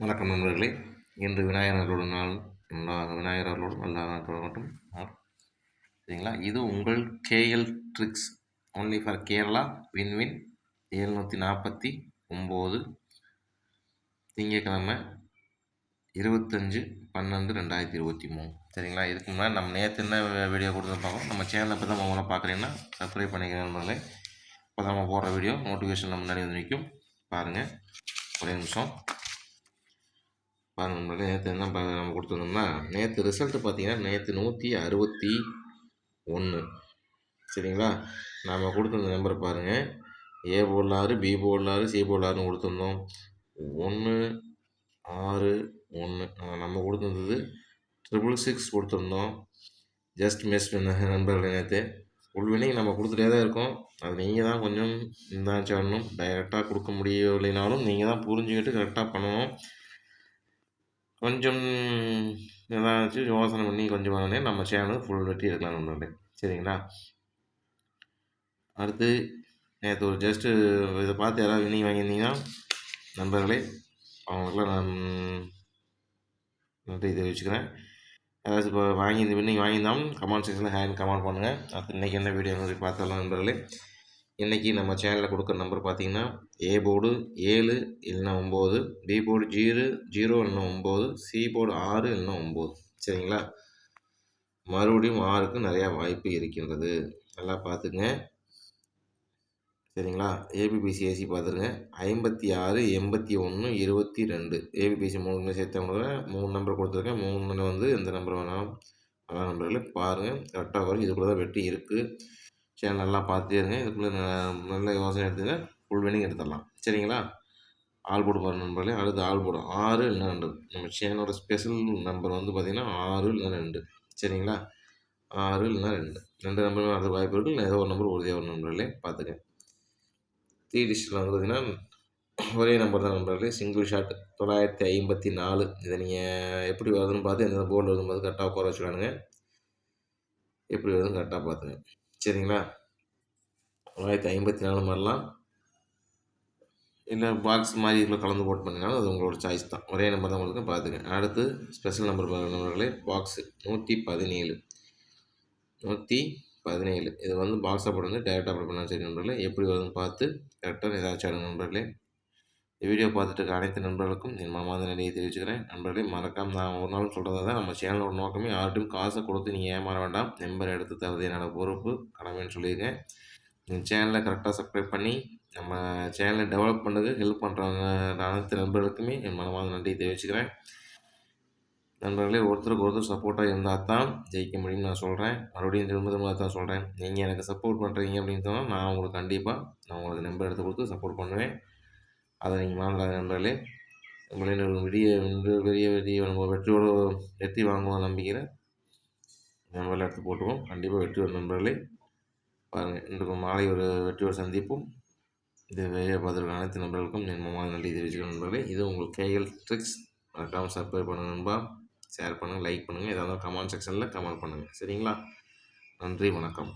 வணக்கம் நண்பர்களே. இன்று விநாயகர்களோட நாள். விநாயகர்களோடு நல்லா தொடங்கட்டும். சரிங்களா? இது உங்கள் KL tricks only for Kerala. Win win 749 திங்கக்கிழமை 25/12/2023. சரிங்களா? இதுக்கு முன்னாடி நம்ம நேற்று என்ன வீடியோ கொடுத்து பார்க்கணும். நம்ம சேனலை இப்போ தான் முதல்ல பார்க்குறீங்கன்னா சப்ஸ்கிரைப் பண்ணிக்கிற நண்பர்களே. இப்போ நம்ம போடுற வீடியோ நோட்டிஃபிகேஷன் முன்னாடி வந்து நிற்கும். பாருங்கள், ஒரே நிமிஷம் பாருங்கள் நண்பர்களே. நேற்று என்ன நம்ம கொடுத்துருந்தோம்னா, நேற்று ரிசல்ட்டு பார்த்தீங்கன்னா நேற்று 161. சரிங்களா? நாம் கொடுத்துருந்த நம்பரை பாருங்கள். ஏ போர்டில் 6, பி போர்டில் 6, சி போர்டில் 6ன்னு கொடுத்துருந்தோம். 1 6 1 நம்ம கொடுத்துருந்தது 666 கொடுத்துருந்தோம். ஜஸ்ட் மிஸ் நண்பர்களே. நேற்று ஃபுல் வினிங் நம்ம கொடுத்துட்டே தான் இருக்கோம். அது நீங்கள் தான் கொஞ்சம் இந்தாச்சு வரணும். டைரெக்டாக கொடுக்க முடியலைனாலும் நீங்கள் தான் புரிஞ்சுக்கிட்டு கரெக்டாக பண்ணணும். கொஞ்சம் ஏதாச்சும் யோசனை பண்ணி கொஞ்சம் வாங்கினே நம்ம சேனல் ஃபுல் வெட்டி எடுக்கலாம் நண்பர்களே. சரிங்களா? அடுத்து நேற்று ஒரு ஜஸ்ட்டு இதை பார்த்து யாராவது வினிங் வாங்கியிருந்தீங்கன்னா நண்பர்களே, அவங்களுக்குலாம் நான் நன்றி தெரிவிச்சுக்கிறேன். ஏதாச்சும் இப்போ வினிங் வாங்கியிருந்தாலும் கமெண்ட் செக்ஷனில் ஹேண்ட் கமெண்ட் பண்ணுங்கள். அடுத்து இன்றைக்கி என்ன வீடியோ பார்த்தரலாம் நண்பர்களே. இன்றைக்கி நம்ம சேனலில் கொடுக்குற நம்பர் பார்த்திங்கன்னா, ஏ போர்டு 7 இல்லைன்னா 9, பி போர்டு 0 இல்லைன்னா 9, சி போர்டு 6 இல்லைன்னா 9. சரிங்களா? மறுபடியும் 6க்கு நிறையா வாய்ப்பு இருக்கின்றது. நல்லா பார்த்துங்க. சரிங்களா? ஏபிபிசிஏசி பார்த்துருங்க. 56 81 22 ஏபிபிசி 3 சேர்த்தவங்க 3 நம்பர் கொடுத்துருக்கேன். 3 வந்து எந்த நம்பர் வேணாலும் நல்லா நம்பர்களை பாருங்கள். கரெக்டாக வரும். இதுக்குள்ளே தான் வெட்டி இருக்குது. சேனல் நல்லா பார்த்துட்டே இருங்க. இதுக்குள்ளே நல்ல யோசனை எடுத்துங்க. ஃபுல் வினிங் எடுத்துடலாம். சரிங்களா? ஆல் போர்டு பாருங்கள் நண்பர்களே. அடுத்து ஆல் போர்டு 6 இல்லைன்னா 2. நம்ம சேனலோட ஸ்பெஷல் நம்பர் வந்து பார்த்திங்கன்னா 6 இல்லைன்னா 2. சரிங்களா? 6 இல்லைன்னா 2 நம்பர் அது வாய்ப்பு இருக்குது. இல்லை ஏதோ ஒரு நம்பர் உறுதியாக ஒரு நண்பர்களே பார்த்துங்க. 3 டிஸ்டில் வந்து பார்த்திங்கன்னா ஒரே நம்பர் தான் நண்பர்களே. Single shot 954. இதை நீங்கள் எப்படி வருதுன்னு பார்த்து எந்த போர்டில் வருதுன்னு பார்த்து கரெக்டாக உட்கார வச்சுக்கானுங்க. எப்படி வருதுன்னு கரெக்டாக பார்த்துங்க. சரிங்களா? 954 மாதிரிலாம் இல்லை பாக்ஸ் மாதிரி இதில் கலந்து போட்டு பண்ணினாலும் அது உங்களோட சாய்ஸ் தான். ஒரே நம்பர் தான் உங்களுக்கு பார்த்துங்க. அடுத்து ஸ்பெஷல் நம்பர் நண்பர்களே, பாக்ஸு 117 117. இது வந்து பாக்ஸாக போடுங்க. டேரெக்டாக அப்ளை பண்ணாலும் சரி நண்பர்களே. எப்படி வருதுன்னு பார்த்து கரெக்டாக ஏதாச்சும் ஆடும் நண்பர்களே. இந்த வீடியோ பார்த்துட்டு இருக்க அனைத்து நண்பர்களுக்கும் என் மனமார்ந்த நன்றியை தெரிவிச்சுக்கிறேன். நண்பர்களே, மறக்காமல் நான் ஒரு நாள் சொல்கிறதா தான் நம்ம சேனலோட நோக்கமே. யார்ட்டும் காசை கொடுத்து நீங்கள் ஏமாற வேண்டாம். நம்பர் எடுத்து தருவது என்னோடய பொறுப்பு, கடமைன்னு சொல்லியிருக்கேன். இந்த சேனலை கரெக்டாக சப்ஸ்கிரைப் பண்ணி நம்ம சேனலை டெவலப் பண்ணுறதுக்கு ஹெல்ப் பண்ணுறாங்க அனைத்து நண்பர்களுக்குமே என் மனமார்ந்த நன்றியை தெரிவிச்சுக்கிறேன். நண்பர்களே, ஒருத்தருக்கு ஒருத்தர் சப்போர்ட்டாக இருந்தால் தான் ஜெயிக்க முடியும்னு நான் சொல்கிறேன். மறுபடியும் திரும்ப தான் சொல்கிறேன். நீங்கள் எனக்கு சப்போர்ட் பண்ணுறீங்க அப்படின்னு சொன்னால் நான் உங்களுக்கு கண்டிப்பாக உங்களுக்கு நம்பர் எடுத்து கொடுத்து சப்போர்ட் பண்ணுவேன். அதை நீங்கள் வாங்கலாம் நண்பர்களே. நம்மளே பெரிய நம்ம வெற்றி வாங்குவோம் நம்பிக்கிறேன். நம்பரில் எடுத்து போட்டுவோம். கண்டிப்பாக வெற்றி வரும் நண்பர்களே. பாருங்கள், இன்றைக்கு மாலை ஒரு வெற்றியோடு சந்திப்போம். இது வெளியே பார்த்துருக்க அனைத்து நண்பர்களுக்கும் என் நன்றி தெரிவிச்சுக்கிறேன் நண்பர்களே. இது உங்கள் கேஎல் ட்ரிக்ஸ். மறக்காமல் சப்ஸ்கிரைப் பண்ணுங்கள் நண்பா. ஷேர் பண்ணுங்கள், லைக் பண்ணுங்கள். ஏதாவது கமெண்ட் செக்ஷனில் கமெண்ட் பண்ணுங்கள். சரிங்களா? நன்றி, வணக்கம்.